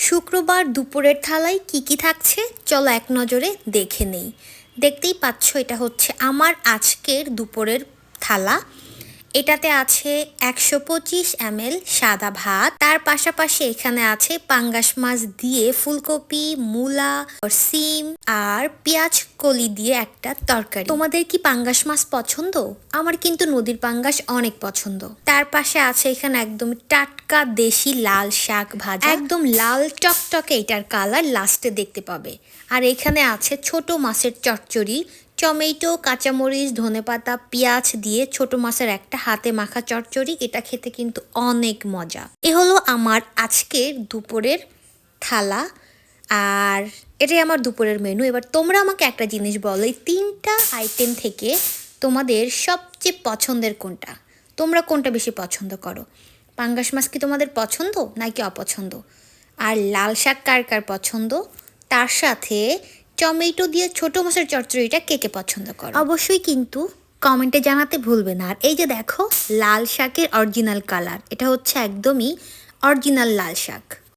শুক্রবার দুপুরের থালায় কি থাকছে চলো এক নজরে দেখে নেই। দেখতেই পাচ্ছ এটা হচ্ছে আমার আজকের দুপুরের থালা। এটাতে আছে 125 ml সাদা ভাত, তার পাশাপাশি এখানে আছে পাঙ্গাস মাছ দিয়ে ফুলকপি, মূলা, সিম আর পেঁয়াজ কলি দিয়ে একটা তরকারি। তোমাদের কি পাঙ্গাস মাছ পছন্দ? আমার কিন্তু নদীর পাঙ্গাস অনেক পছন্দ। তার পাশে আছে এখানে একদম টাটকা দেশি লাল শাক ভাজা, একদম লাল টকটকে এটার কালার লাস্টে দেখতে পাবে। আর এখানে আছে ছোট মাছের চচ্চড়ি, টমেটো, কাঁচামরিচ, ধনেপাতা, পেঁয়াজ দিয়ে ছোট মাছের একটা হাতে মাখা চচ্চড়ি। এটা খেতে কিন্তু অনেক মজা। এ হলো আমার আজকের দুপুরের থালা, আর এটাই আমার দুপুরের মেনু। এবার তোমরা আমাকে একটা জিনিস বলো, এই 3টা আইটেম থেকে তোমাদের সবচেয়ে পছন্দের কোনটা? তোমরা কোনটা বেশি পছন্দ করো? পাঙ্গাস মাছ কি তোমাদের পছন্দ নাকি অপছন্দ? আর লাল শাক কার কার পছন্দ? তার সাথে টমেটো দিয়ে ছোট মাছের চচ্চড়িটা কে কে পছন্দ করো? অবশ্যই কিন্তু কমেন্টে জানাতে ভুলবে না। আর এই যে দেখো লাল শাকের অরিজিনাল কালার, এটা হচ্ছে একদমই অরিজিনাল লাল শাক।